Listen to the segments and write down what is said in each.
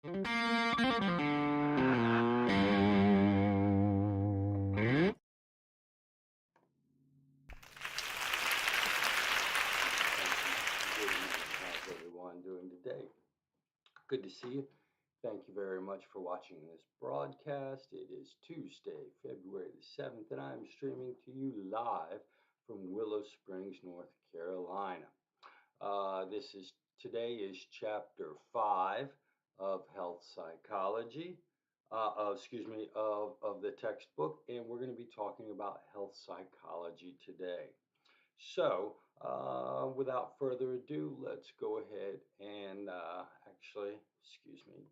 How's everyone doing today? Good to see you. Thank you very much for watching this broadcast. It is Tuesday, February the 7th, and I'm streaming to you live from Willow Springs, North Carolina. This is Today is chapter 5 of Health Psychology, of the textbook, and we're going to be talking about health psychology today. So, without further ado, let's go ahead and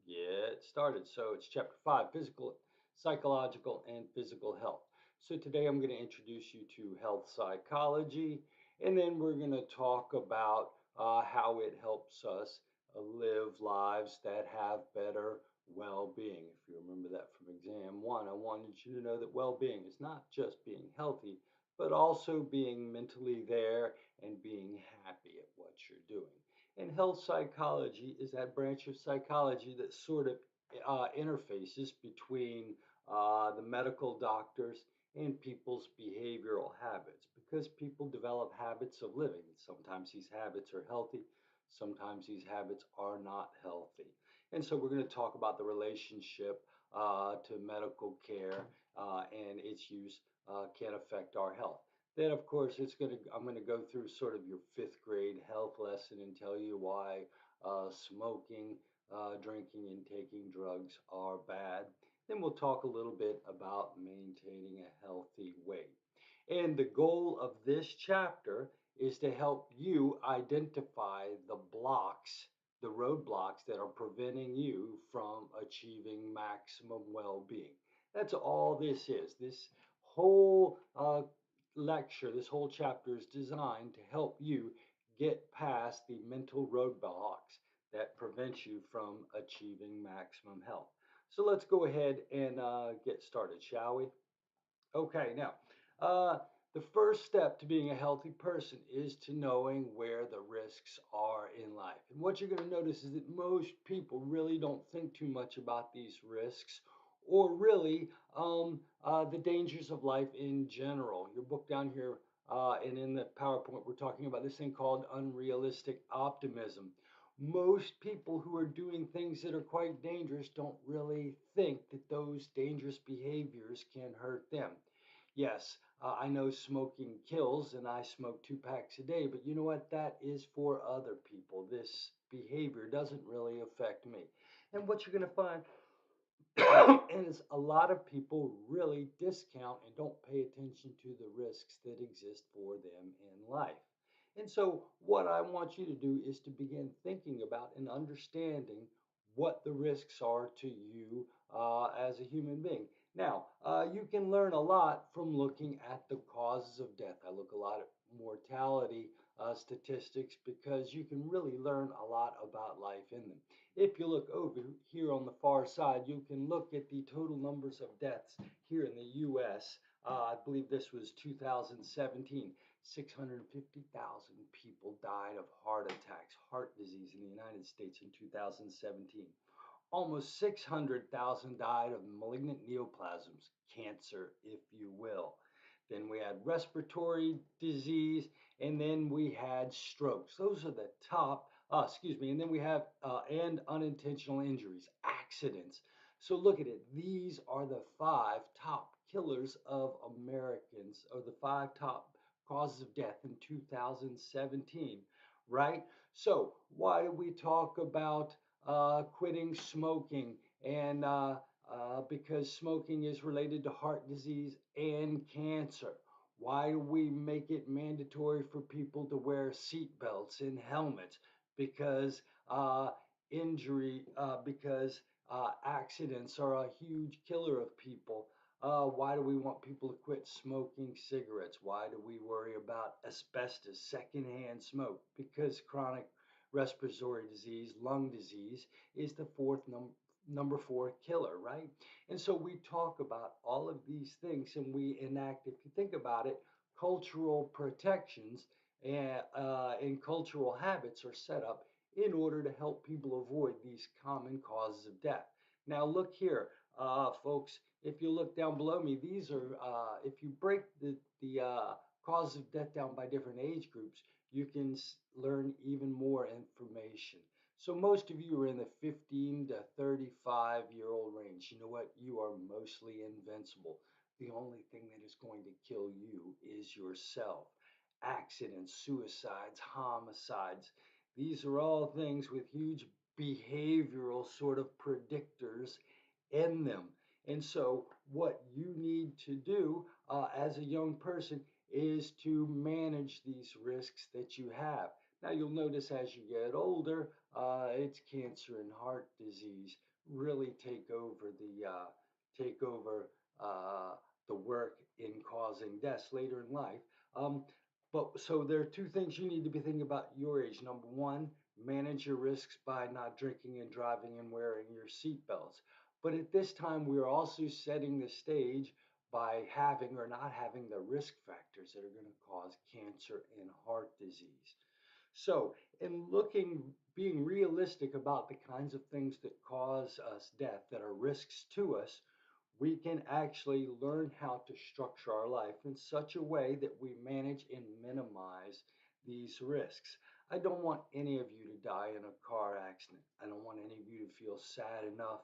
get started. So, it's chapter 5, physical, psychological, and physical health. So, today I'm going to introduce you to health psychology, and then we're going to talk about how it helps us live lives that have better well being. If you remember that from exam one, I wanted you to know that well being is not just being healthy, but also being mentally there and being happy at what you're doing. And health psychology is that branch of psychology that sort of interfaces between the medical doctors and people's behavioral habits because people develop habits of living. Sometimes these habits are healthy, sometimes these habits are not healthy. And so we're going to talk about the relationship to medical care and its use can affect our health. Then, of course, I'm going to go through sort of your fifth grade health lesson and tell you why smoking, drinking, and taking drugs are bad. Then we'll talk a little bit about maintaining a healthy weight. And the goal of this chapter is to help you identify the roadblocks that are preventing you from achieving maximum well being. That's all this is. This whole this whole chapter is designed to help you get past the mental roadblocks that prevent you from achieving maximum health. So let's go ahead and get started, shall we? Okay, now, uh, the first step to being a healthy person is to knowing where the risks are in life. And what you're going to notice is that most people really don't think too much about these risks or really the dangers of life in general. Your book down here and in the PowerPoint, we're talking about this thing called unrealistic optimism. Most people who are doing things that are quite dangerous don't really think that those dangerous behaviors can hurt them. Yes, I know smoking kills and I smoke 2 packs a day, but you know what? That is for other people. This behavior doesn't really affect me. And what you're going to find is a lot of people really discount and don't pay attention to the risks that exist for them in life. And so, what I want you to do is to begin thinking about and understanding what the risks are to you as a human being. Now, you can learn a lot from looking at the causes of death. I look a lot at mortality statistics because you can really learn a lot about life in them. If you look over here on the far side, you can look at the total numbers of deaths here in the US. I believe this was 2017. 650,000 people died of heart attacks, heart disease in the United States in 2017. Almost 600,000 died of malignant neoplasms, cancer, if you will. Then we had respiratory disease, and then we had strokes. Those are the top, and then we have and unintentional injuries, accidents. So look at it. These are the 5 top killers of Americans, or the 5 top causes of death in 2017, right? So why do we talk about quitting smoking and because smoking is related to heart disease and cancer. Why do we make it mandatory for people to wear seat belts and helmets? Because accidents are a huge killer of people. Why do we want people to quit smoking cigarettes? Why do we worry about asbestos, secondhand smoke? Because chronic respiratory disease, lung disease, is the number 4 killer, right? And so we talk about all of these things and we enact, if you think about it, cultural protections and cultural habits are set up in order to help people avoid these common causes of death. Now, look here, folks. If you look down below me, these are, if you break the cause of death down by different age groups, you can learn even more information. So most of you are in the 15 to 35-year-old range. You know what? You are mostly invincible. The only thing that is going to kill you is yourself. Accidents, suicides, homicides. These are all things with huge behavioral sort of predictors in them. And so, what you need to do as a young person is to manage these risks that you have. Now, you'll notice as you get older, it's cancer and heart disease really take over the work in causing deaths later in life. Um, but so there are two things you need to be thinking about your age. Number one, manage your risks by not drinking and driving and wearing your seatbelts. But at this time, we're also setting the stage by having or not having the risk factors that are going to cause cancer and heart disease. So, in being realistic about the kinds of things that cause us death, that are risks to us, we can actually learn how to structure our life in such a way that we manage and minimize these risks. I don't want any of you to die in a car accident. I don't want any of you to feel sad enough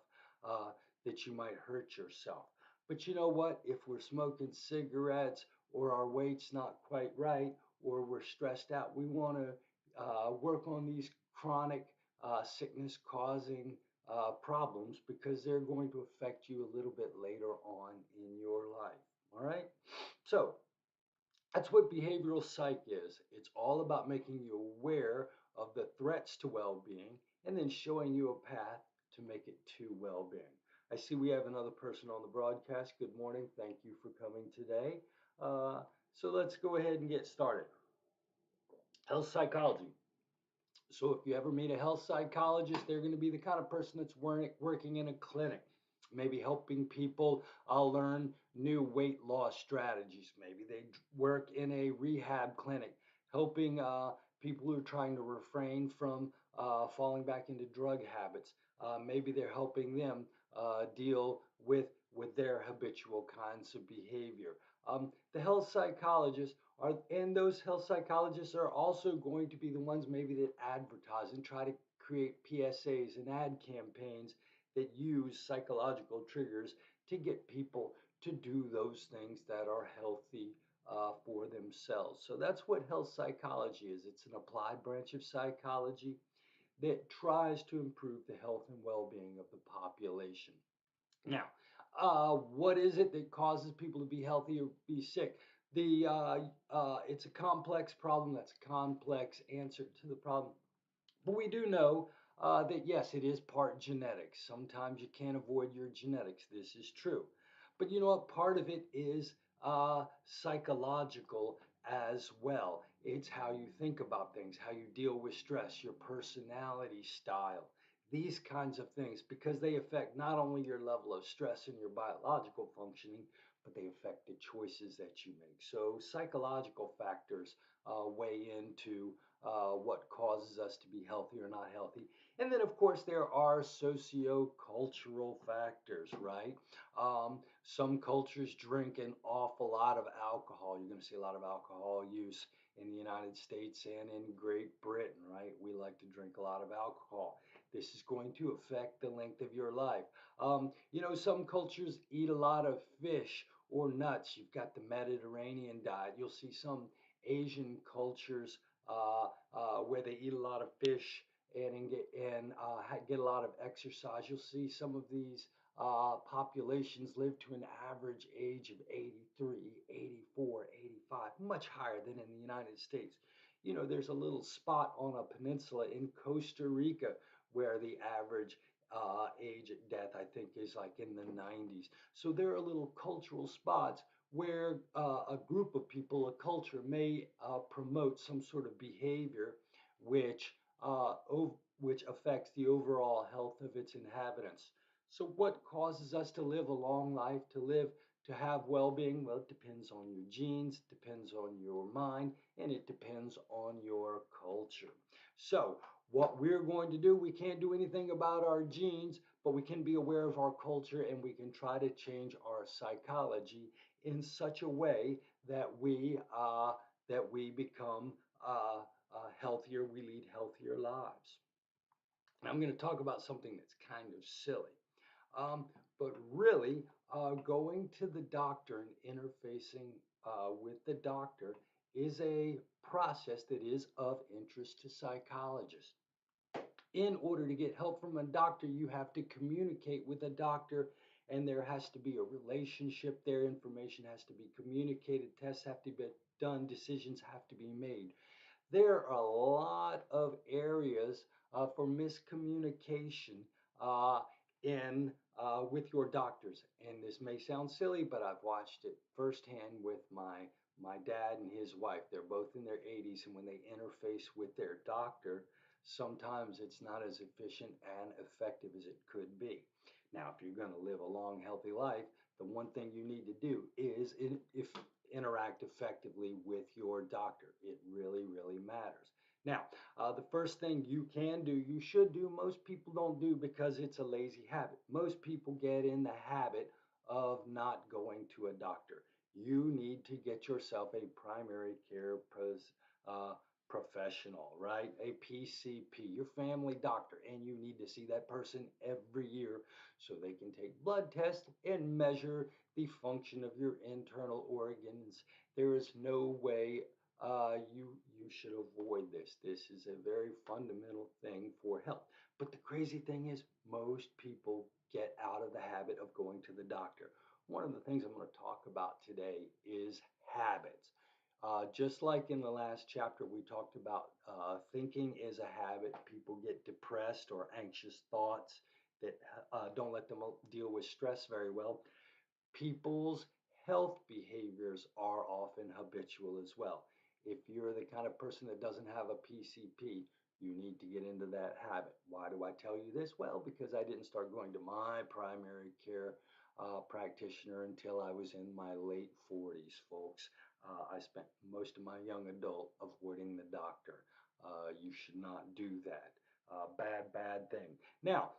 that you might hurt yourself. But you know what? If we're smoking cigarettes or our weight's not quite right or we're stressed out, we want to work on these chronic sickness causing problems because they're going to affect you a little bit later on in your life. All right. So that's what behavioral psych is. It's all about making you aware of the threats to well being and then showing you a path to make it to well being. I see we have another person on the broadcast. Good morning. Thank you for coming today. So let's go ahead and get started. Health psychology. So if you ever meet a health psychologist, they're going to be the kind of person that's working in a clinic, maybe helping people learn new weight loss strategies. Maybe they work in a rehab clinic, helping people who are trying to refrain from falling back into drug habits. Maybe they're helping them deal with their habitual kinds of behavior. The health psychologists and those health psychologists are also going to be the ones maybe that advertise and try to create PSAs and ad campaigns that use psychological triggers to get people to do those things that are healthy for themselves. So that's what health psychology is. It's an applied branch of psychology that tries to improve the health and well-being of the population. Now, what is it that causes people to be healthy or be sick? It's a complex problem. That's a complex answer to the problem. But we do know that yes, it is part genetics. Sometimes you can't avoid your genetics. This is true. But you know what? Part of it is psychological as well. It's how you think about things, how you deal with stress, your personality style, these kinds of things, because they affect not only your level of stress and your biological functioning, but they affect the choices that you make. So, psychological factors weigh into what causes us to be healthy or not healthy. And then, of course, there are socio-cultural factors, right? Some cultures drink an awful lot of alcohol. You're going to see a lot of alcohol use in the United States and in Great Britain, right? We like to drink a lot of alcohol. This is going to affect the length of your life. Some cultures eat a lot of fish or nuts. You've got the Mediterranean diet. You'll see some Asian cultures where they eat a lot of fish and get a lot of exercise. You'll see some of these populations live to an average age of 83, 84, 85, much higher than in the United States. There's a little spot on a peninsula in Costa Rica where the average age at death, I think, is like in the 90s. So there are little cultural spots where a group of people, a culture, may promote some sort of behavior which which affects the overall health of its inhabitants. So, what causes us to live a long life, to have well-being? Well, it depends on your genes, depends on your mind, and it depends on your culture. So, what we're going to do, we can't do anything about our genes, but we can be aware of our culture and we can try to change our psychology in such a way that we become healthier, we lead healthier lives. And I'm going to talk about something that's kind of silly. Um, but really, going to the doctor and interfacing with the doctor is a process that is of interest to psychologists. In order to get help from a doctor, you have to communicate with a doctor, and there has to be a relationship there. Information has to be communicated, tests have to be done, decisions have to be made. There are a lot of areas for miscommunication uh, in with your doctors, and this may sound silly, but I've watched it firsthand with my dad and his wife. They're both in their 80s, and when they interface with their doctor, sometimes it's not as efficient and effective as it could be. Now, if you're going to live a long, healthy life, the one thing you need to do is if interact effectively with your doctor. It really, really matters. Now, the first thing you can do, you should do, most people don't do because it's a lazy habit. Most people get in the habit of not going to a doctor. You need to get yourself a primary care uh, professional, right? A PCP, your family doctor, and you need to see that person every year so they can take blood tests and measure the function of your internal organs. There is no way you should avoid this. This is a very fundamental thing for health. But the crazy thing is, most people get out of the habit of going to the doctor. One of the things I'm going to talk about today is habits. Just like in the last chapter, we talked about thinking is a habit. People get depressed or anxious thoughts that don't let them deal with stress very well. People's health behaviors are often habitual as well. If you're the kind of person that doesn't have a PCP, you need to get into that habit. Why do I tell you this? Well, because I didn't start going to my primary care practitioner until I was in my late 40s, folks. I spent most of my young adult avoiding the doctor. You should not do that. Bad thing. Now,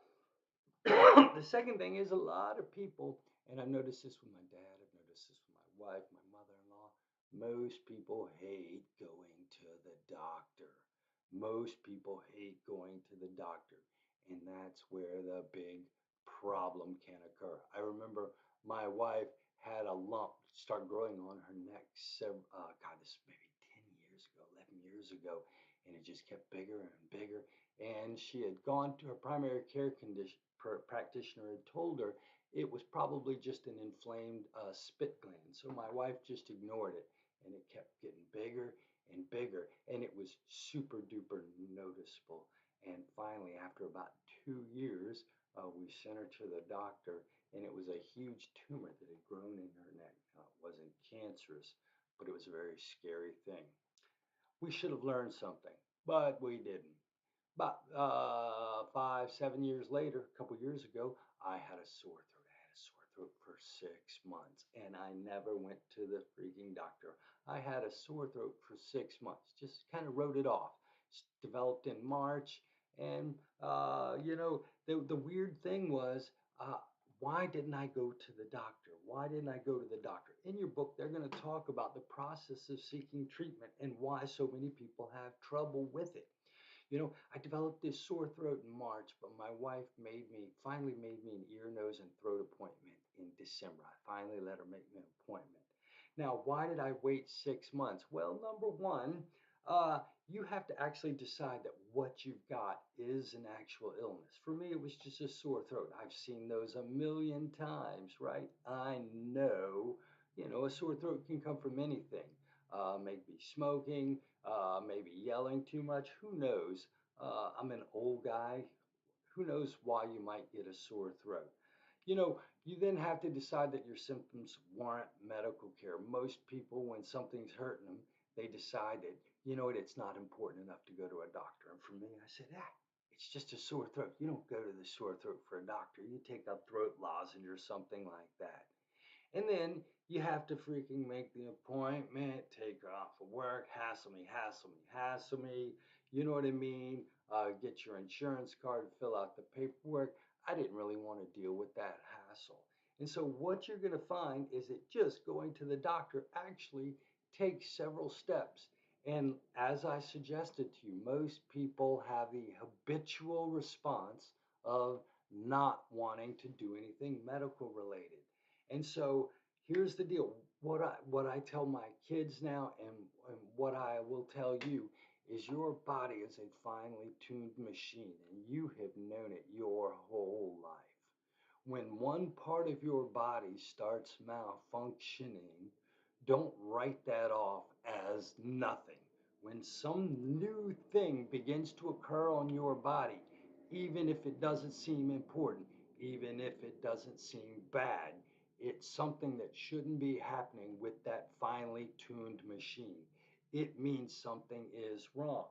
the second thing is a lot of people, and I've noticed this with my dad, I've noticed this with my wife, my mother-in-law. Most people hate going to the doctor. Most people hate going to the doctor, and that's where the big problem can occur. I remember my wife had a lump start growing on her neck God, this is maybe 10 years ago, 11 years ago, and it just kept bigger and bigger. And she had gone to her primary care practitioner had told her it was probably just an inflamed spit gland. So my wife just ignored it, and it kept getting bigger and bigger, and it was super duper noticeable. And finally, after about 2 years, we sent her to the doctor, and it was a huge tumor that had grown in her neck. It wasn't cancerous, but it was a very scary thing. We should have learned something, but we didn't. About 5, 7 years later, a couple years ago, I had a sore throat. I had a sore throat for 6 months, and I never went to the freaking doctor. I had a sore throat for 6 months, just kind of wrote it off. Developed in March, and the weird thing was, uh, why didn't I go to the doctor? Why didn't I go to the doctor? In your book, they're going to talk about the process of seeking treatment and why so many people have trouble with it. I developed this sore throat in March, but my wife finally made me an ear, nose, and throat appointment in December. I finally let her make me an appointment. Now, why did I wait 6 months? Well, number one, uh, you have to actually decide that what you've got is an actual illness. For me, it was just a sore throat. I've seen those a million times, right? I know, a sore throat can come from anything. Maybe smoking, maybe yelling too much. Who knows? I'm an old guy. Who knows why you might get a sore throat? You then have to decide that your symptoms warrant medical care. Most people, when something's hurting them, they decide that, it's not important enough to go to a doctor. And for me, I said, it's just a sore throat. You don't go to the sore throat for a doctor. You take a throat lozenge or something like that. And then you have to freaking make the appointment, take her off of work, hassle me, hassle me, hassle me. You know what I mean? Get your insurance card, fill out the paperwork. I didn't really want to deal with that hassle. And so, what you're going to find is that just going to the doctor actually takes several steps. And as I suggested to you, most people have the habitual response of not wanting to do anything medical related. And so here's the deal. What I tell my kids now, and what I will tell you is your body is a finely tuned machine, and you have known it your whole life. When one part of your body starts malfunctioning, don't write that off as nothing. When some new thing begins to occur on your body, even if it doesn't seem important, even if it doesn't seem bad, it's something that shouldn't be happening with that finely tuned machine. It means something is wrong.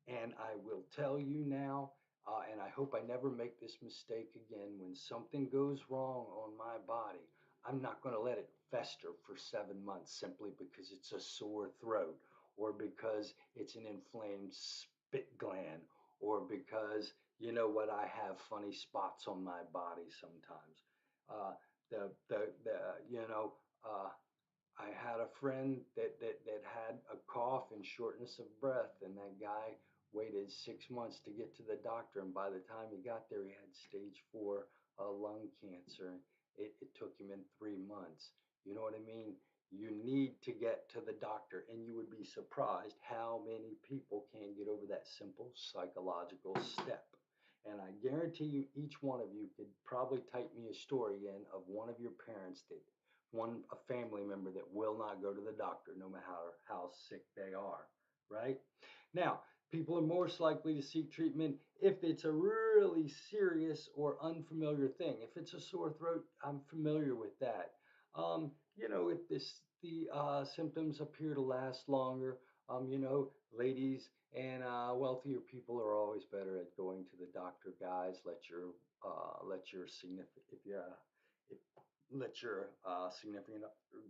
And I will tell you now, and I hope I never make this mistake again. When something goes wrong on my body, I'm not going to let it fester for 7 months simply because it's a sore throat, or because it's an inflamed spit gland, or because you know what, I have funny spots on my body sometimes. Uh, the you know. I had a friend that had a cough and shortness of breath, and that guy waited 6 months to get to the doctor. And by the time he got there, he had stage four lung cancer. It took him in 3 months. You know what I mean? You need to get to the doctor, and you would be surprised how many people can't get over that simple psychological step. And I guarantee you, each one of you could probably type me a story in of one of your parents that a family member that will not go to the doctor no matter how sick they are, right? Now, people are most likely to seek treatment if it's a really serious or unfamiliar thing. If it's a sore throat, I'm familiar with that. If the symptoms appear to last longer, ladies and wealthier people are always better at going to the doctor. Guys, let your significant if let your significant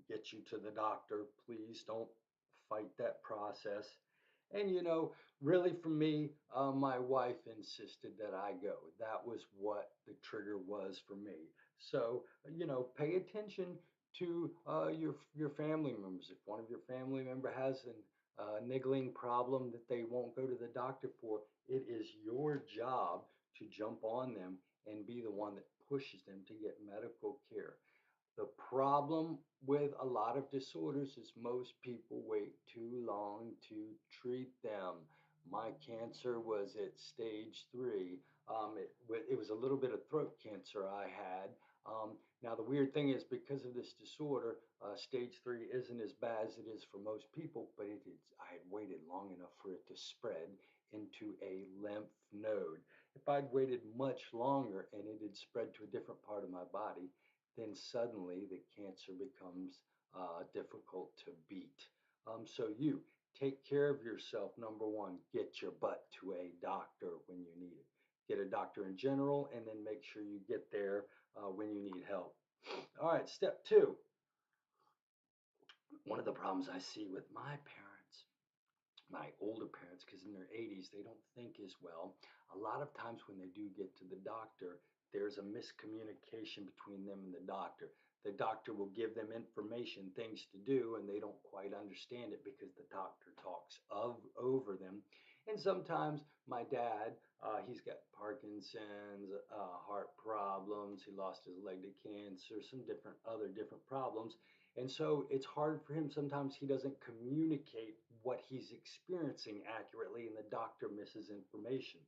get you to the doctor. Please don't fight that process. And really for me, my wife insisted that I go. That was what the trigger was for me. So pay attention to your family members. If one of your family member has a niggling problem that they won't go to the doctor for, it is your job to jump on them and be the one that pushes them to get medical care. The problem with a lot of disorders is most people wait too long to treat them. My cancer was at stage three. It was a little bit of throat cancer I had. Now, the weird thing is, because of this disorder, stage three isn't as bad as it is for most people, but I had waited long enough for it to spread into a lymph node. If I'd waited much longer and it had spread to a different part of my body, then suddenly the cancer becomes difficult to beat. So you take care of yourself. Number one, get your butt to a doctor when you need it. Get a doctor in general, and then make sure you get there when you need help. All right, step two. One of the problems I see with my older parents, because in their 80s, they don't think as well. A lot of times when they do get to the doctor, there's a miscommunication between them and the doctor. The doctor will give them information, things to do, and they don't quite understand it because the doctor talks over them. And sometimes my dad, he's got Parkinson's, heart problems. He lost his leg to cancer, some different problems. And so it's hard for him. Sometimes he doesn't communicate what he's experiencing accurately, and the doctor misses information.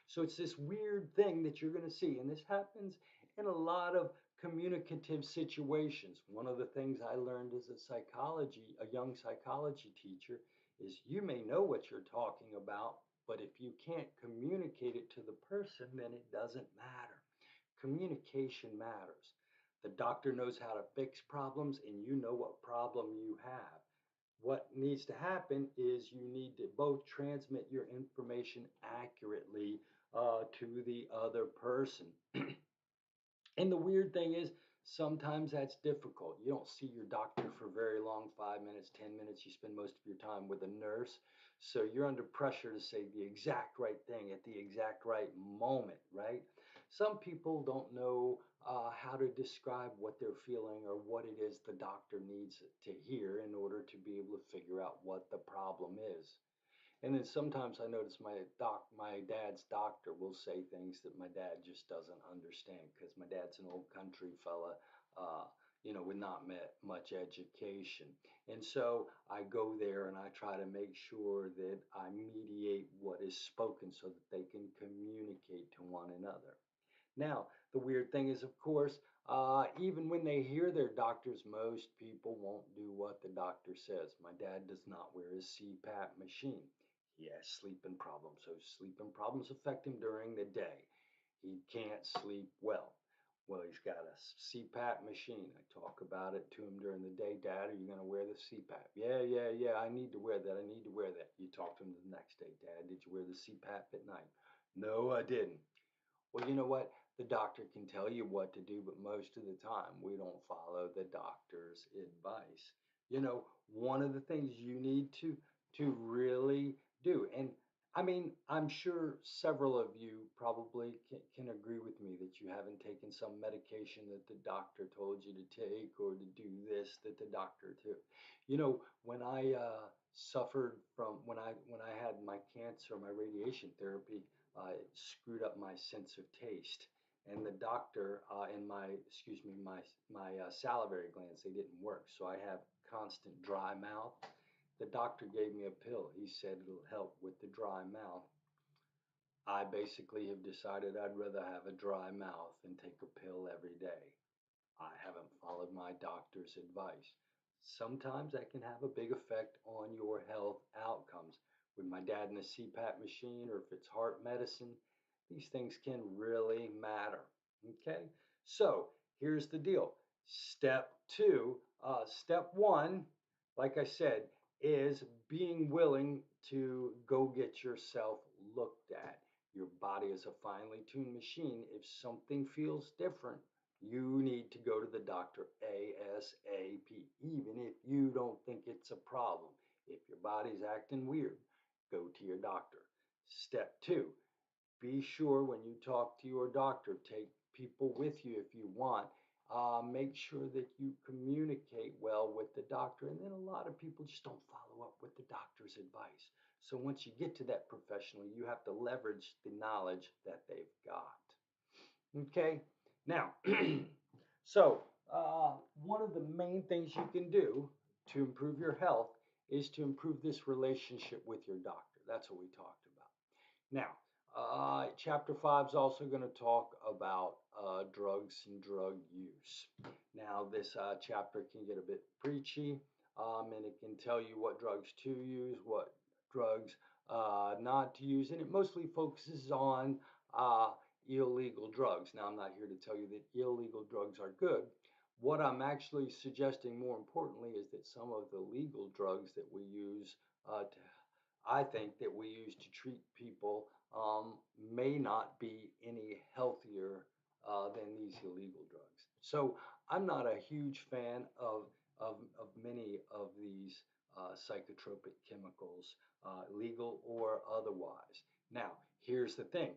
So it's this weird thing that you're going to see. And this happens in a lot of communicative situations. One of the things I learned as a young psychology teacher, is you may know what you're talking about, but if you can't communicate it to the person, then it doesn't matter. Communication matters. The doctor knows how to fix problems, and you know what problem you have. What needs to happen is you need to both transmit your information accurately to the other person. And the weird thing is, Sometimes that's difficult. You don't see your doctor for very long, 5 minutes, 10 minutes. You spend most of your time with a nurse. So you're under pressure to say the exact right thing at the exact right moment, right? Some people don't know how to describe what they're feeling or what it is the doctor needs to hear in order to be able to figure out what the problem is. And then sometimes I notice my dad's doctor will say things that my dad just doesn't understand because my dad's an old country fella, uh, with not much education. And so I go there and I try to make sure that I mediate what is spoken so that they can communicate to one another. Now, the weird thing is, of course, even when they hear their doctors, most people won't do what the doctor says. My dad does not wear his CPAP machine. He has sleeping problems, so sleeping problems affect him during the day. He can't sleep well. Well, he's got a CPAP machine. I talk about it to him during the day. Dad, are you going to wear the CPAP? Yeah, yeah, yeah. I need to wear that. I need to wear that. You talk to him the next day. Dad, did you wear the CPAP at night? No, I didn't. Well, you know what? The doctor can tell you what to do, but most of the time we don't follow the doctor's advice. One of the things you need to really do, and I mean, I'm sure several of you probably can agree with me that you haven't taken some medication that the doctor told you to take or to do this that the doctor took. When I suffered from when I had my cancer, my radiation therapy, it screwed up my sense of taste. And the doctor in excuse me, my salivary glands, they didn't work. So I have constant dry mouth. The doctor gave me a pill. He said it'll help with the dry mouth. I basically have decided I'd rather have a dry mouth than take a pill every day. I haven't followed my doctor's advice. Sometimes that can have a big effect on your health outcomes. With my dad in a CPAP machine, or if it's heart medicine, these things can really matter. Okay, so here's the deal. Step one, like I said, is being willing to go get yourself looked at. Your body is a finely tuned machine. If something feels different, you need to go to the doctor ASAP, even if you don't think it's a problem. If your body's acting weird, go to your doctor. Step two, be sure when you talk to your doctor, take people with you if you want. Make sure that you communicate well with the doctor. And then a lot of people just don't follow up with the doctor's advice. So once you get to that professional, you have to leverage the knowledge that they've got. Okay, now, so one of the main things you can do to improve your health is to improve this relationship with your doctor. That's what we talked about. Now, chapter 5 is also going to talk about drugs and drug use. Now, this chapter can get a bit preachy, and it can tell you what drugs to use, what drugs not to use, and it mostly focuses on illegal drugs. Now, I'm not here to tell you that illegal drugs are good. What I'm actually suggesting more importantly is that some of the legal drugs that we use I think that we use to treat people may not be any healthier than these illegal drugs. So I'm not a huge fan of many of these psychotropic chemicals, legal or otherwise. Now, here's the thing.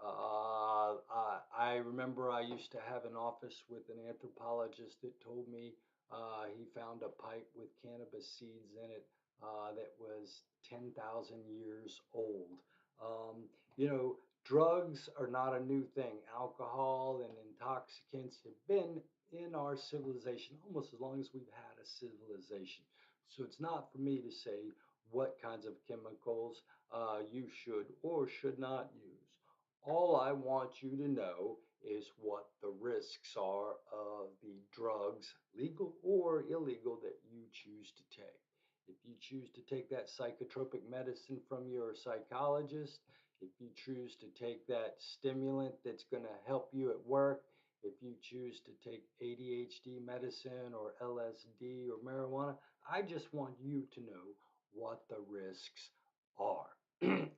I remember I used to have an office with an anthropologist that told me he found a pipe with cannabis seeds in it that was 10,000 years old. Drugs are not a new thing. Alcohol and intoxicants have been in our civilization almost as long as we've had a civilization. So it's not for me to say what kinds of chemicals you should or should not use. All I want you to know is what the risks are of the drugs, legal or illegal, that you choose to take. If you choose to take that psychotropic medicine from your psychologist, if you choose to take that stimulant that's going to help you at work, if you choose to take ADHD medicine or LSD or marijuana, I just want you to know what the risks are.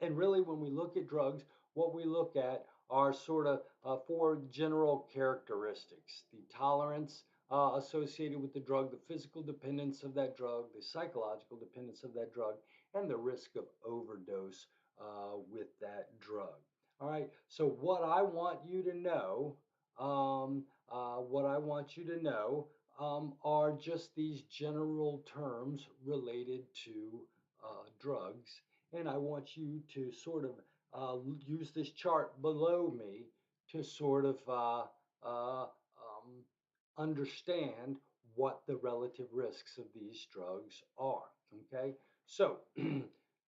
And really, when we look at drugs, what we look at are sort of four general characteristics: the tolerance associated with the drug, the physical dependence of that drug, the psychological dependence of that drug, and the risk of overdose with that drug. All right, so what I want you to know are just these general terms related to drugs. And I want you to sort of use this chart below me to sort of understand what the relative risks of these drugs are. Okay, so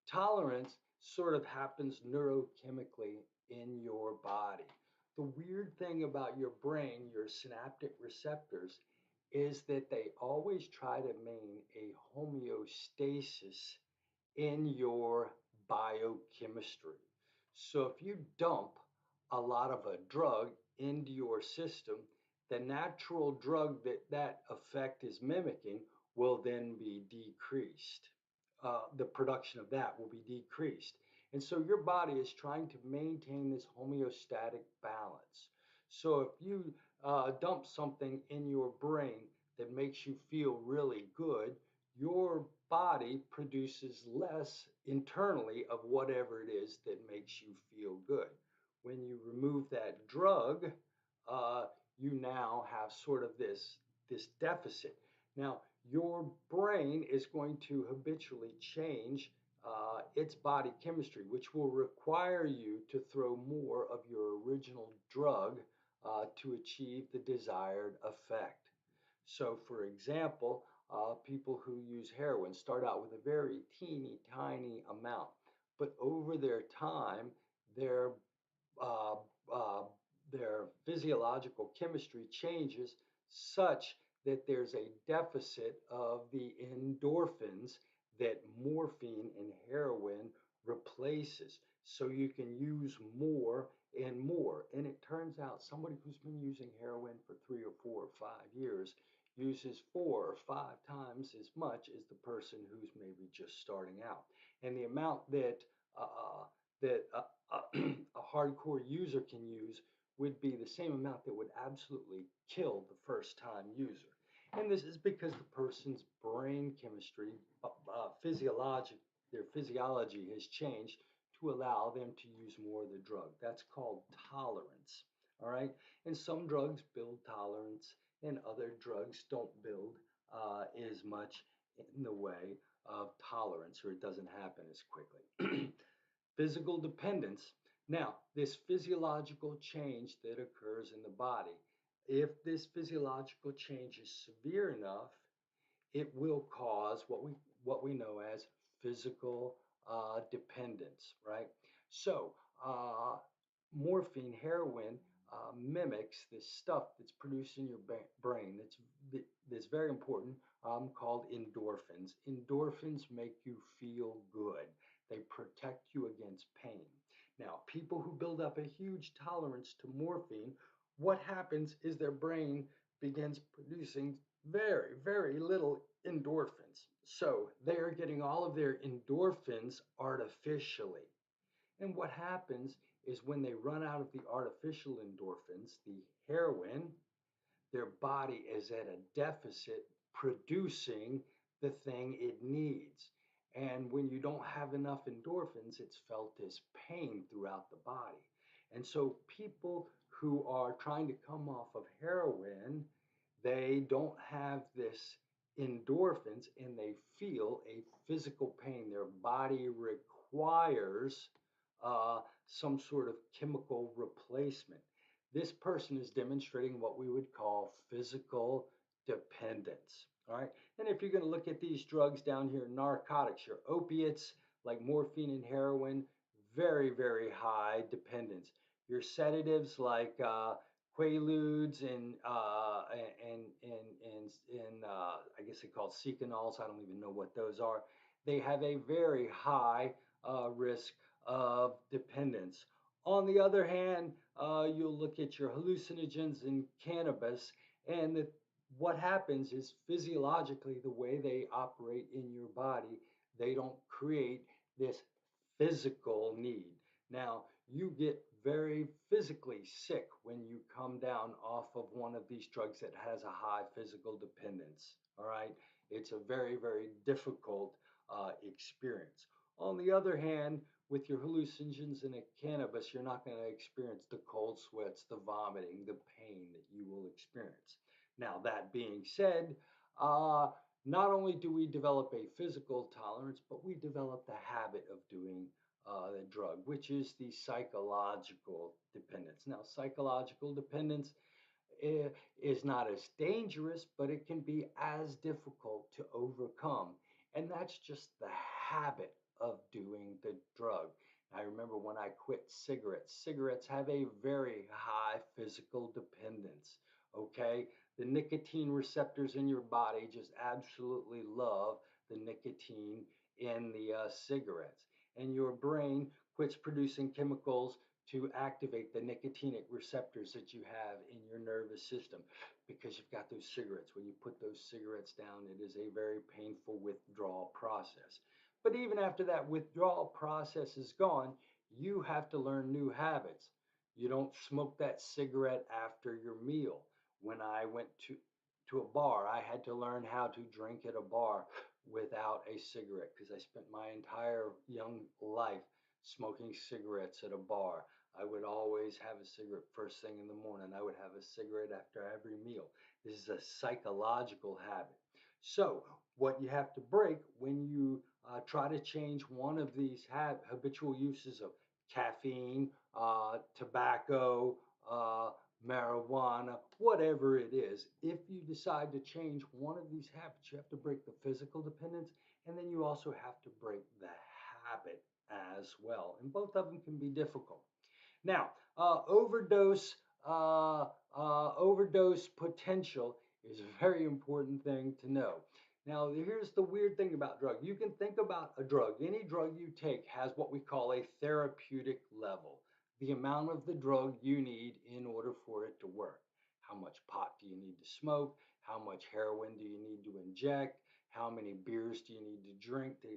tolerance sort of happens neurochemically in your body. The weird thing about your brain, your synaptic receptors, is that they always try to maintain a homeostasis in your biochemistry. So if you dump a lot of a drug into your system, the natural drug that that effect is mimicking will then be decreased. The production of that will be decreased. And so your body is trying to maintain this homeostatic balance. So if you dump something in your brain that makes you feel really good, your body produces less internally of whatever it is that makes you feel good. When you remove that drug, uh, you now have sort of this deficit. Now, your brain is going to habitually change its body chemistry, which will require you to throw more of your original drug to achieve the desired effect. So, for example, people who use heroin start out with a very teeny tiny amount, but over their time, their uh, uh, their physiological chemistry changes such that there's a deficit of the endorphins that morphine and heroin replaces. So you can use more and more. And it turns out somebody who's been using heroin for 3 or 4 or 5 years uses 4 or 5 times as much as the person who's maybe just starting out. And the amount that a hardcore user can use would be the same amount that would absolutely kill the first time user. And this is because the person's brain chemistry, their physiology has changed to allow them to use more of the drug. That's called tolerance. All right. And some drugs build tolerance, and other drugs don't build as much in the way of tolerance, or it doesn't happen as quickly. Physical dependence. Now, this physiological change that occurs in the body, if this physiological change is severe enough, it will cause what we know as physical dependence, right? So, morphine, heroin mimics this stuff that's produced in your brain that's very important, called endorphins. Endorphins make you feel good. They protect you against pain. Now, people who build up a huge tolerance to morphine, what happens is their brain begins producing very, very little endorphins. So they are getting all of their endorphins artificially. And what happens is when they run out of the artificial endorphins, the heroin, their body is at a deficit producing the thing it needs. And when you don't have enough endorphins, it's felt as pain throughout the body. And so people who are trying to come off of heroin, they don't have this endorphins and they feel a physical pain. Their body requires some sort of chemical replacement. This person is demonstrating what we would call physical dependence. All right. And if you're going to look at these drugs down here, narcotics, your opiates like morphine and heroin, very, very high dependence. Your sedatives like Quaaludes and I guess they call Secanols. I don't even know what those are. They have a very high risk of dependence. On the other hand, you'll look at your hallucinogens and cannabis, and what happens is physiologically, the way they operate in your body, they don't create this physical need. Now, you get very physically sick when you come down off of one of these drugs that has a high physical dependence. All right, it's a very, very difficult experience. On the other hand, with your hallucinogens and a cannabis, you're not going to experience the cold sweats, the vomiting, the pain that you will experience. Now, that being said, uh, not only do we develop a physical tolerance, but we develop the habit of doing the drug, which is the psychological dependence. Now, psychological dependence is not as dangerous, but it can be as difficult to overcome. And that's just the habit of doing the drug. I remember when I quit cigarettes, cigarettes have a very high physical dependence. Okay. The nicotine receptors in your body just absolutely love the nicotine in the cigarettes. And your brain quits producing chemicals to activate the nicotinic receptors that you have in your nervous system because you've got those cigarettes. When you put those cigarettes down, it is a very painful withdrawal process. But even after that withdrawal process is gone, you have to learn new habits. You don't smoke that cigarette after your meal. When I went to a bar, I had to learn how to drink at a bar without a cigarette because I spent my entire young life smoking cigarettes at a bar. I would always have a cigarette first thing in the morning. I would have a cigarette after every meal. This is a psychological habit. So, what you have to break when you try to change one of these habitual uses of caffeine, tobacco, uh, marijuana, whatever it is, if you decide to change one of these habits, you have to break the physical dependence and then you also have to break the habit as well. And both of them can be difficult. Now, overdose potential is a very important thing to know. Now, here's the weird thing about drug. You can think about a drug. Any drug you take has what we call a therapeutic level, the amount of the drug you need in order for it to work. How much pot do you need to smoke? How much heroin do you need to inject? How many beers do you need to drink to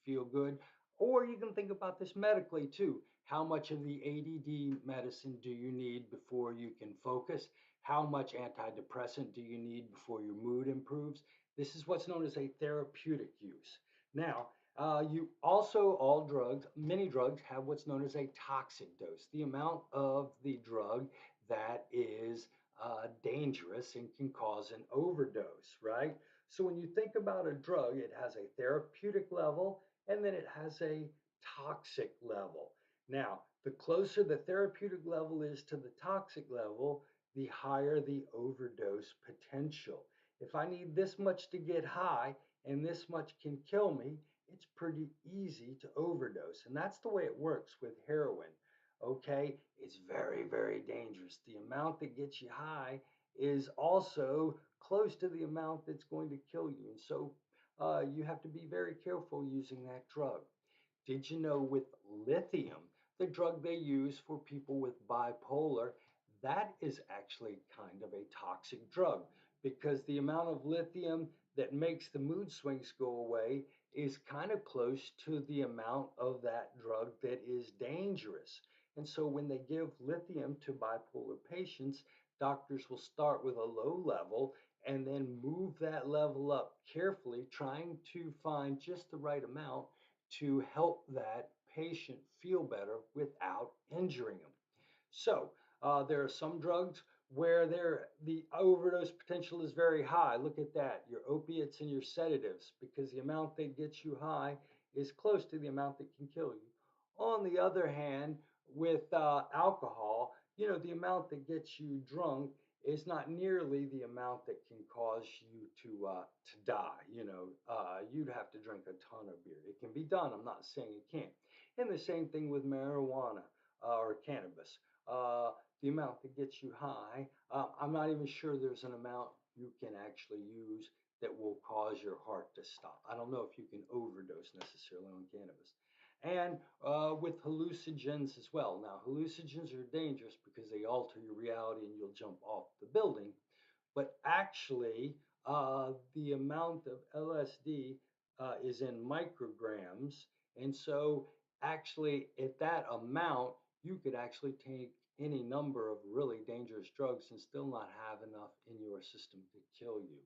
feel good? Or you can think about this medically too. How much of the ADD medicine do you need before you can focus? How much antidepressant do you need before your mood improves? This is what's known as a therapeutic use. Now, you also, all drugs, many drugs have what's known as a toxic dose, the amount of the drug that is dangerous and can cause an overdose, right? So when you think about a drug, it has a therapeutic level and then it has a toxic level. Now, the closer the therapeutic level is to the toxic level, the higher the overdose potential. If I need this much to get high and this much can kill me, it's pretty easy to overdose. And that's the way it works with heroin. Okay, it's very, very dangerous. The amount that gets you high is also close to the amount that's going to kill you. And so you have to be very careful using that drug. Did you know with lithium, the drug they use for people with bipolar, that is actually kind of a toxic drug because the amount of lithium that makes the mood swings go away is kind of close to the amount of that drug that is dangerous. And so when they give lithium to bipolar patients, doctors will start with a low level and then move that level up carefully, trying to find just the right amount to help that patient feel better without injuring them. So there are some drugs where the overdose potential is very high. Look at that, your opiates and your sedatives, because the amount that gets you high is close to the amount that can kill you. On the other hand, with alcohol, you know, the amount that gets you drunk is not nearly the amount that can cause you to die. You know, you'd have to drink a ton of beer. It can be done. I'm not saying it can't. And the same thing with marijuana or cannabis. Uh, the amount that gets you high, I'm not even sure there's an amount you can actually use that will cause your heart to stop. I don't know if you can overdose necessarily on cannabis. And with hallucinogens as well. Now, hallucinogens are dangerous because they alter your reality and you'll jump off the building. But actually, the amount of LSD is in micrograms. And so, actually, at that amount, you could actually take any number of really dangerous drugs and still not have enough in your system to kill you.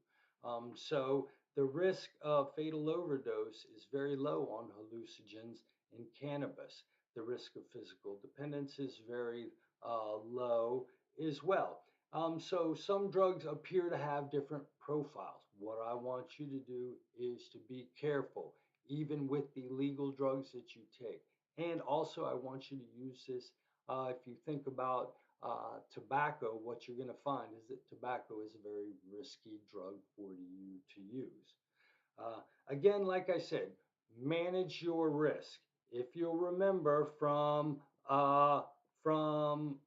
So the risk of fatal overdose is very low on hallucinogens and cannabis. The risk of physical dependence is very low as well. So some drugs appear to have different profiles. What I want you to do is to be careful, even with the legal drugs that you take. And also, I want you to use this. If you think about tobacco, what you're going to find is that tobacco is a very risky drug for you to use. Again, like I said, manage your risk. If you'll remember from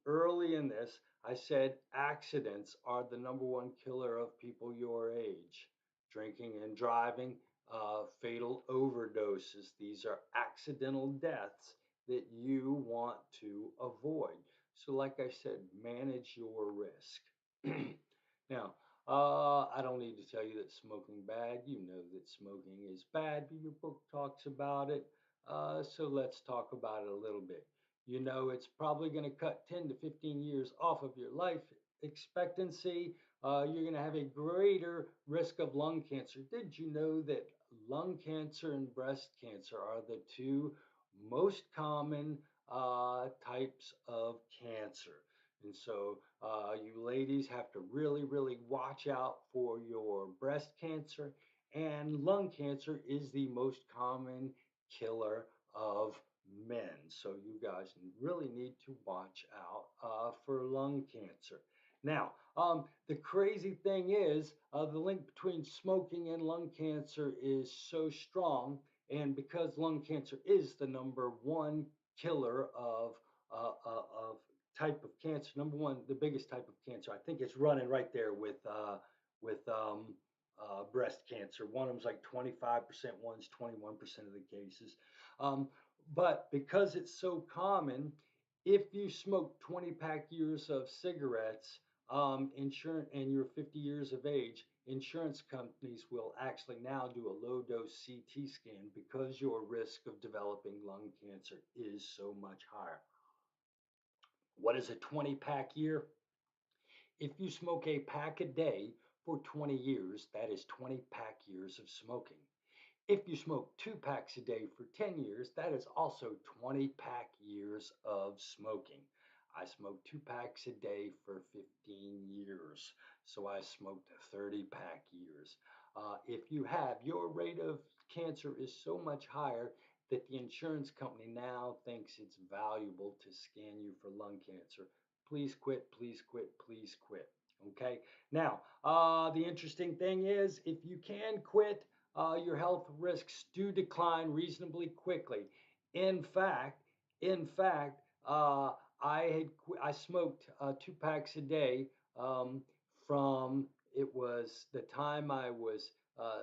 early in this, I said accidents are the number one killer of people your age. Drinking and driving, fatal overdoses. These are accidental deaths that you want to avoid. So, like I said, manage your risk. Now, I don't need to tell you that smoking bad. You know that smoking is bad. Your book talks about it. So let's talk about it a little bit. You know, it's probably going to cut 10 to 15 years off of your life expectancy. You're going to have a greater risk of lung cancer. Did you know that lung cancer and breast cancer are the two most common types of cancer? And so you ladies have to really, really watch out for your breast cancer. And lung cancer is the most common killer of men. So you guys really need to watch out for lung cancer. Now, the crazy thing is the link between smoking and lung cancer is so strong. And because lung cancer is the number one killer of type of cancer. Number one, the biggest type of cancer. I think it's running right there with breast cancer. One of them's like 25%, one's 21% of the cases. Um, but because it's so common, if you smoke 20 pack years of cigarettes, insurance, and you're 50 years of age, insurance companies will actually now do a low dose CT scan because your risk of developing lung cancer is so much higher. What is a 20 pack year? If you smoke a pack a day for 20 years, that is 20 pack years of smoking. If you smoke 2 packs a day for 10 years, that is also 20 pack years of smoking. I smoked 2 packs a day for 15 years, so I smoked 30 pack years. If you have, your rate of cancer is so much higher that the insurance company now thinks it's valuable to scan you for lung cancer. Please quit, please quit, please quit. Okay. Now, the interesting thing is if you can quit, your health risks do decline reasonably quickly. In fact, in fact, I smoked 2 packs a day from it was the time I was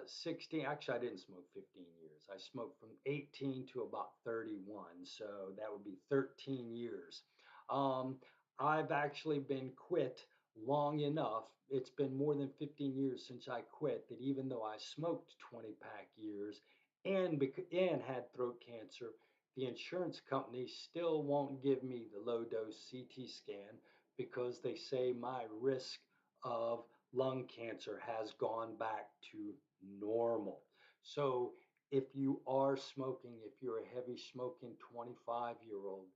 16. Actually, I didn't smoke 15 years. I smoked from 18 to about 31, so that would be 13 years. Um, I've actually been quit long enough. It's been more than 15 years since I quit that even though I smoked 20 pack years and had throat cancer, the insurance company still won't give me the low dose CT scan because they say my risk of lung cancer has gone back to normal. So if you are smoking, if you're a heavy smoking 25-year-old,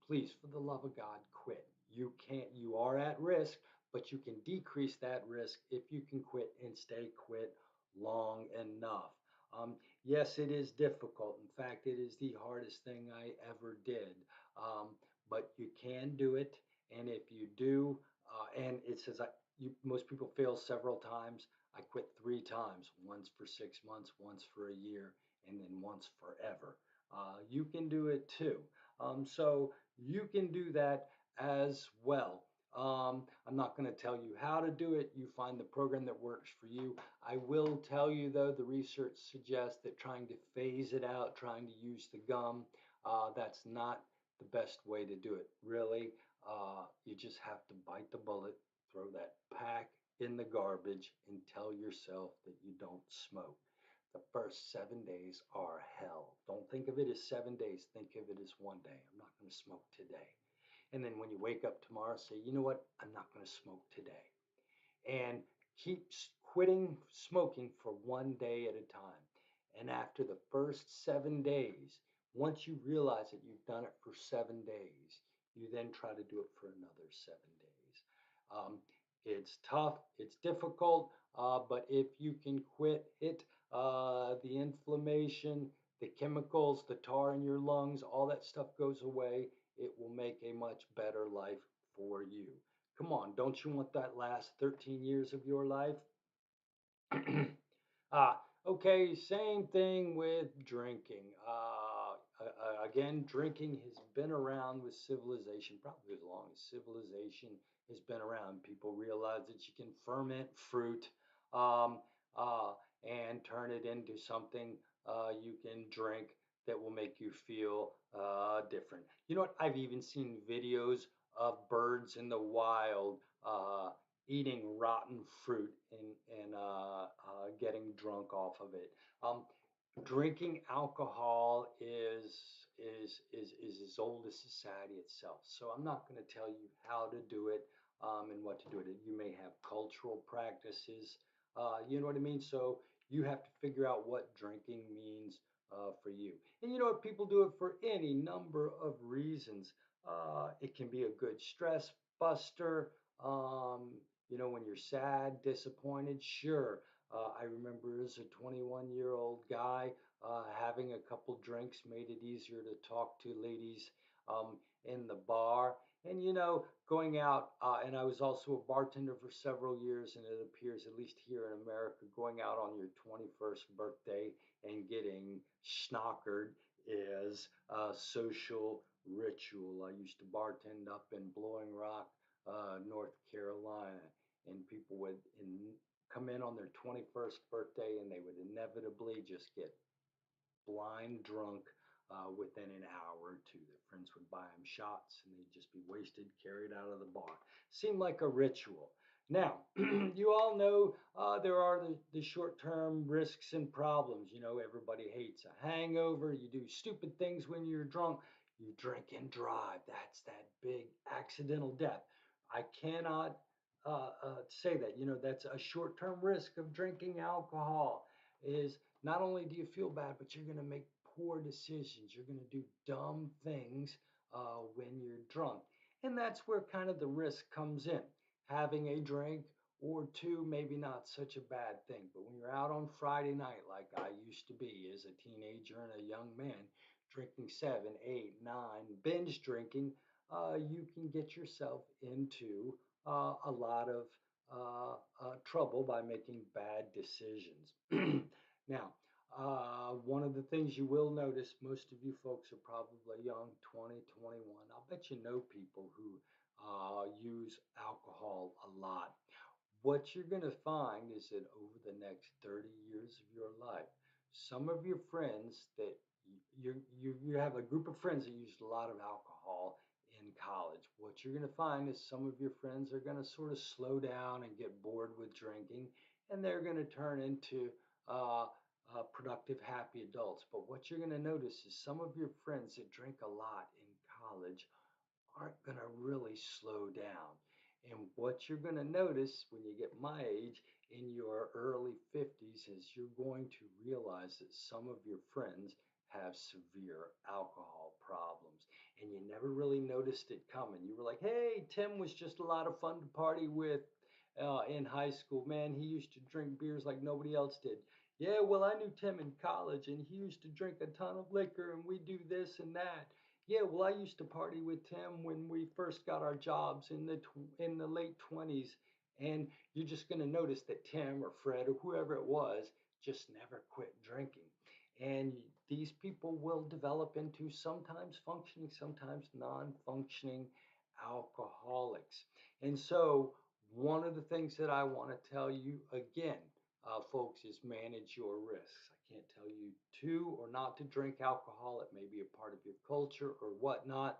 please, for the love of God, quit. You are at risk, but you can decrease that risk if you can quit and stay quit long enough. Yes, it is difficult. In fact, it is the hardest thing I ever did. Um, but you can do it. And if you do, and it says most people fail several times. I quit 3 times, once for 6 months, once for a year, and then once forever. You can do it too. So you can do that as well. I'm not going to tell you how to do it. You find the program that works for you. I will tell you, though, the research suggests that trying to phase it out, trying to use the gum, that's not the best way to do it. Really, you just have to bite the bullet, throw that pack in the garbage, and tell yourself that you don't smoke. The first 7 days are hell. Don't think of it as 7 days. Think of it as one day. I'm not going to smoke today. And then when you wake up tomorrow, say, you know what? I'm not going to smoke today. And keep quitting smoking for one day at a time. And after the first 7 days, once you realize that you've done it for 7 days, you then try to do it for another 7 days. Um, it's tough, it's difficult, but if you can quit it, the inflammation, the chemicals, the tar in your lungs, all that stuff goes away. It will make a much better life for you. Come on, don't you want that last 13 years of your life? Ah, okay, same thing with drinking. Again, drinking has been around with civilization, probably as long as civilization has been around. People realize that you can ferment fruit um, uh, and turn it into something you can drink that will make you feel different. You know what? I've even seen videos of birds in the wild eating rotten fruit and getting drunk off of it. Drinking alcohol is as old as society itself. So I'm not going to tell you how to do it and what to do it. You may have cultural practices. You know what I mean? So you have to figure out what drinking means for you. And you know what? People do it for any number of reasons. It can be a good stress buster. Um, when you're sad, disappointed, sure. I remember as a 21-year-old guy, having a couple drinks made it easier to talk to ladies in the bar. And, going out, and I was also a bartender for several years, and it appears, at least here in America, going out on your 21st birthday and getting schnockered is a social ritual. I used to bartend up in Blowing Rock, North Carolina, and people would come in on their 21st birthday and they would inevitably just get blind drunk within an hour or two. Their friends would buy them shots and they'd just be wasted, carried out of the bar. Seemed like a ritual. Now, you all know there are the short term risks and problems. Everybody hates a hangover. You do stupid things when you're drunk. You drink and drive. That's that big accidental death. I cannot say that. That's a short term risk of drinking alcohol is not only do you feel bad, but you're going to make poor decisions. You're going to do dumb things when you're drunk. And that's where kind of the risk comes in. Having a drink or two, maybe not such a bad thing. But when you're out on Friday night, like I used to be as a teenager and a young man, drinking 7, 8, 9, binge drinking, you can get yourself into a lot of trouble by making bad decisions. Now, one of the things you will notice, most of you folks are probably young, 20, 21. I'll bet you know people who use alcohol a lot. What you're going to find is that over the next 30 years of your life, some of your friends that you have a group of friends that used a lot of alcohol in college. What you're going to find is some of your friends are going to sort of slow down and get bored with drinking, and they're going to turn into uh, productive, happy adults. But what you're going to notice is some of your friends that drink a lot in college aren't going to really slow down. And what you're going to notice when you get my age in your early 50s is you're going to realize that some of your friends have severe alcohol problems. And you never really noticed it coming. You were like, hey, Tim was just a lot of fun to party with in high school. Man, he used to drink beers like nobody else did. Yeah, well, I knew Tim in college and he used to drink a ton of liquor and we do this and that. Yeah, well, I used to party with Tim when we first got our jobs in the late 20s, and you're just going to notice that Tim or Fred or whoever it was just never quit drinking. And these people will develop into sometimes functioning, sometimes non-functioning alcoholics. And so, one of the things that I want to tell you again, folks, is manage your risks. I can't tell you to or not to drink alcohol. It may be a part of your culture or whatnot.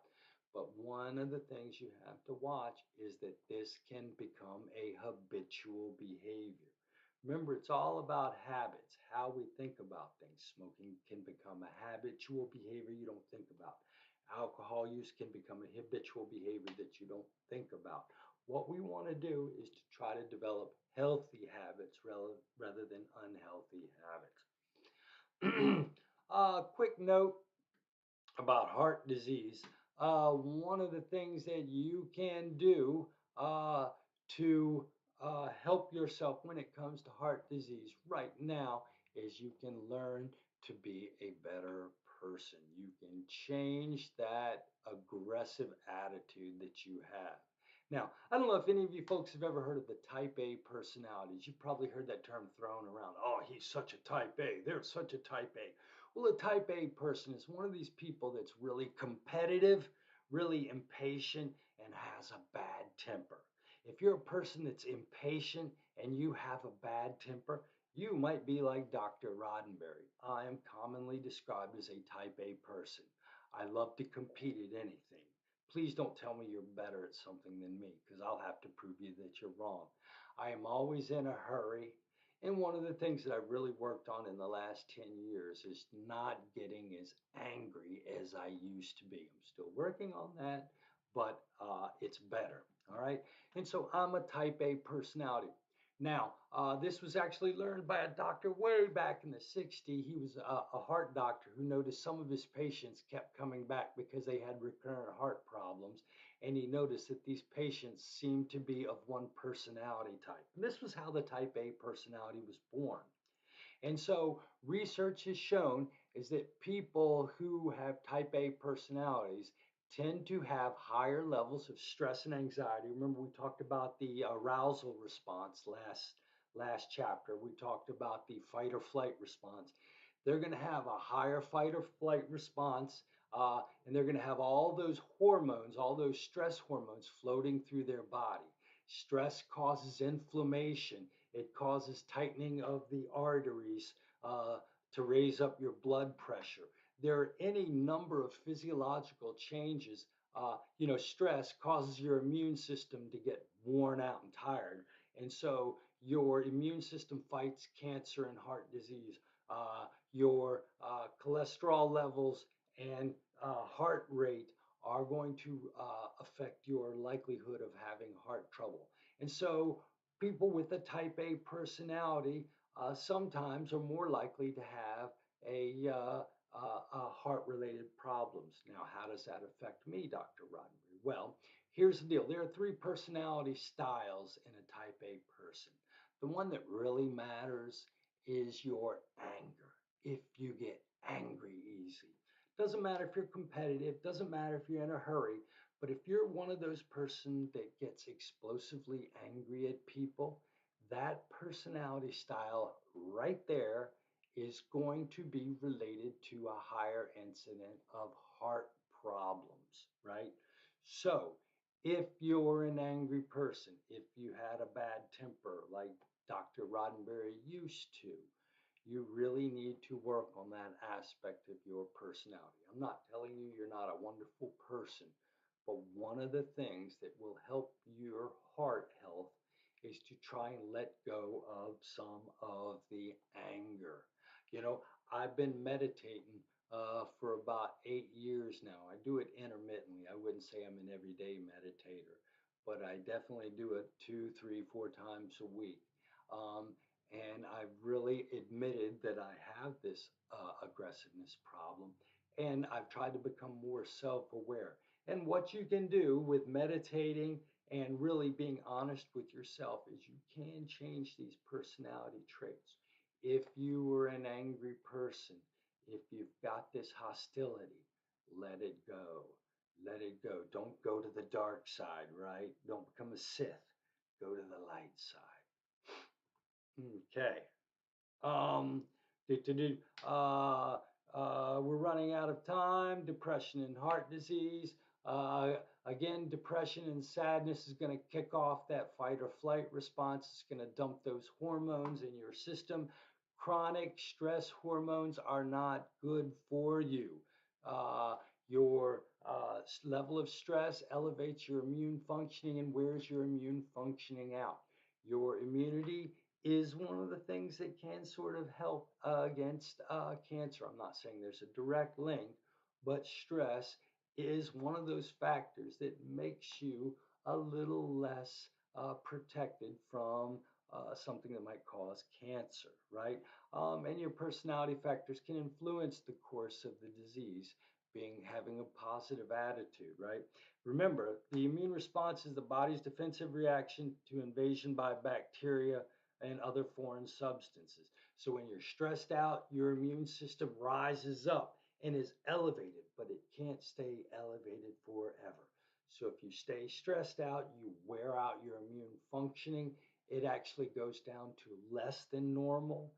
But one of the things you have to watch is that this can become a habitual behavior. Remember, it's all about habits, how we think about things. Smoking can become a habitual behavior you don't think about. Alcohol use can become a habitual behavior that you don't think about. What we want to do is to try to develop healthy habits rather than unhealthy habits. Quick note about heart disease. One of the things that you can do uh, to help yourself when it comes to heart disease right now is you can learn to be a better person. You can change that aggressive attitude that you have. Now, I don't know if any of you folks have ever heard of the type A personalities. You've probably heard that term thrown around. Oh, he's such a type A. They're such a type A. Well, a type A person is one of these people that's really competitive, really impatient, and has a bad temper. If you're a person that's impatient and you have a bad temper, you might be like Dr. Roddenberry. I am commonly described as a type A person. I love to compete at anything. Please don't tell me you're better at something than me because I'll have to prove you that you're wrong. I am always in a hurry. And one of the things that I really worked on in the last 10 years is not getting as angry as I used to be. I'm still working on that, but it's better. All right. And so I'm a type A personality. Now, this was actually learned by a doctor way back in the 60s. He was a heart doctor who noticed some of his patients kept coming back because they had recurrent heart problems. And he noticed that these patients seemed to be of one personality type. And this was how the type A personality was born. And so research has shown is that people who have type A personalities tend to have higher levels of stress and anxiety. Remember we talked about the arousal response last chapter. We talked about the fight or flight response. They're going to have a higher fight or flight response, and they're going to have all those hormones, all those stress hormones floating through their body. Stress causes inflammation. It causes tightening of the arteries uh, to raise up your blood pressure. There are any number of physiological changes. Stress causes your immune system to get worn out and tired. And so your immune system fights cancer and heart disease. Your cholesterol levels and heart rate are going to affect your likelihood of having heart trouble. And so people with a type A personality sometimes are more likely to have heart related problems. Now, how does that affect me, Dr. Roddenberry? Well, here's the deal there are three personality styles in a type A person. The one that really matters is your anger. If you get angry easy, doesn't matter if you're competitive, doesn't matter if you're in a hurry, but if you're one of those person that gets explosively angry at people, that personality style right there is going to be related to a higher incident of heart problems, right? So, if you're an angry person, if you had a bad temper like Dr. Roddenberry used to, you really need to work on that aspect of your personality. I'm not telling you you're not a wonderful person, but one of the things that will help your heart health is to try and let go of some of the anger. You know, I've been meditating for about 8 years now. I do it intermittently. I wouldn't say I'm an everyday meditator, but I definitely do it 2, 3, 4 times a week. Um, and I've really admitted that I have this aggressiveness problem, and I've tried to become more self aware. And what you can do with meditating and really being honest with yourself is you can change these personality traits. If you were an angry person, if you've got this hostility, let it go. Let it go. Don't go to the dark side, right? Don't become a Sith. Go to the light side. Okay. Um, uh, we're running out of time. Depression and heart disease. Again, depression and sadness is going to kick off that fight or flight response. It's going to dump those hormones in your system. Chronic stress hormones are not good for you. Your level of stress elevates your immune functioning and wears your immune functioning out. Your immunity is one of the things that can sort of help against cancer. I'm not saying there's a direct link, but stress is one of those factors that makes you a little less protected from something that might cause cancer, right? And your personality factors can influence the course of the disease, being having a positive attitude, right? Remember, the immune response is the body's defensive reaction to invasion by bacteria and other foreign substances. So when you're stressed out, your immune system rises up and is elevated, but it can't stay elevated forever. So if you stay stressed out, you wear out your immune functioning, it actually goes down to less than normal.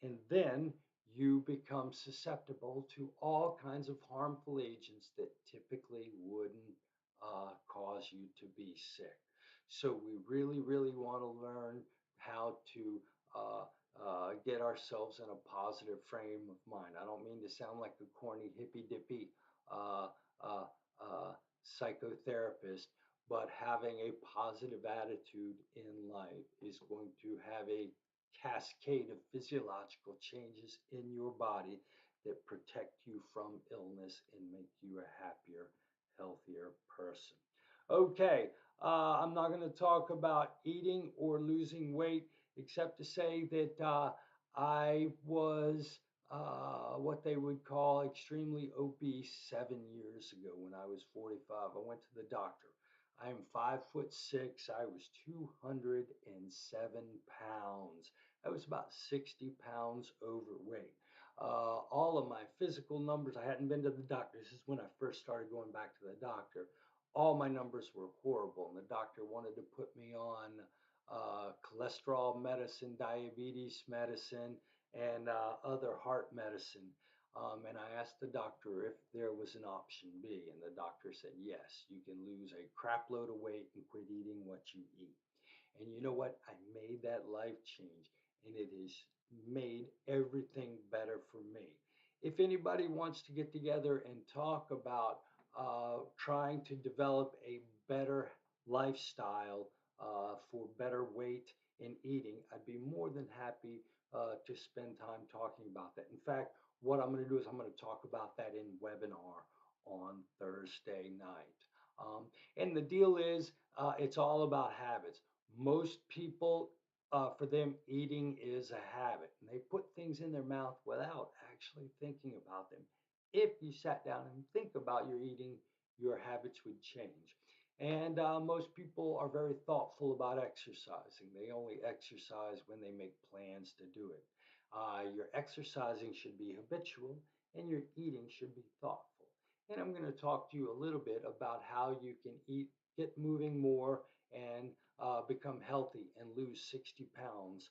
And then you become susceptible to all kinds of harmful agents that typically wouldn't cause you to be sick. So we really, really want to learn how to get ourselves in a positive frame of mind. I don't mean to sound like a corny hippy dippy uh, uh, uh, psychotherapist, but having a positive attitude in life is going to have a cascade of physiological changes in your body that protect you from illness and make you a happier, healthier person. Okay, I'm not going to talk about eating or losing weight, except to say that I was what they would call extremely obese 7 years ago when I was 45. I went to the doctor. I am 5'6". I was 207 pounds. I was about 60 pounds overweight. All of my physical numbers, I hadn't been to the doctor. This is when I first started going back to the doctor. All my numbers were horrible, and the doctor wanted to put me on cholesterol medicine, diabetes medicine, and other heart medicine. And I asked the doctor if there was an option B, and the doctor said, yes, you can lose a crap load of weight and quit eating what you eat. And you know what? I made that life change, and it has made everything better for me. If anybody wants to get together and talk about trying to develop a better lifestyle for better weight and eating, I'd be more than happy to spend time talking about that. In fact, what I'm going to do is I'm going to talk about that in webinar on Thursday night. And the deal is, it's all about habits. Most people, for them, eating is a habit, and they put things in their mouth without actually thinking about them. If you sat down and think about your eating, your habits would change. And most people are very thoughtful about exercising. They only exercise when they make plans to do it. Your exercising should be habitual, and your eating should be thoughtful. And I'm going to talk to you a little bit about how you can eat, get moving more, and become healthy and lose 60 pounds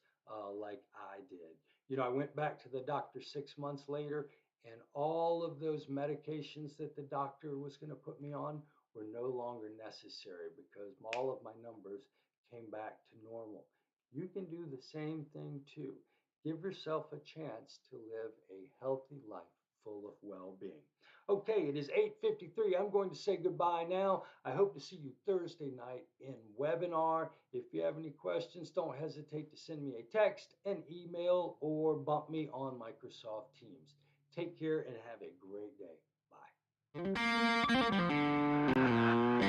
like I did. You know, I went back to the doctor 6 months later, and all of those medications that the doctor was going to put me on were no longer necessary because all of my numbers came back to normal. You can do the same thing too. Give yourself a chance to live a healthy life full of well being. Okay, it is 8:53. I'm going to say goodbye now. I hope to see you Thursday night in webinar. If you have any questions, don't hesitate to send me a text, an email, or bump me on Microsoft Teams. Take care and have a great day.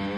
Bye.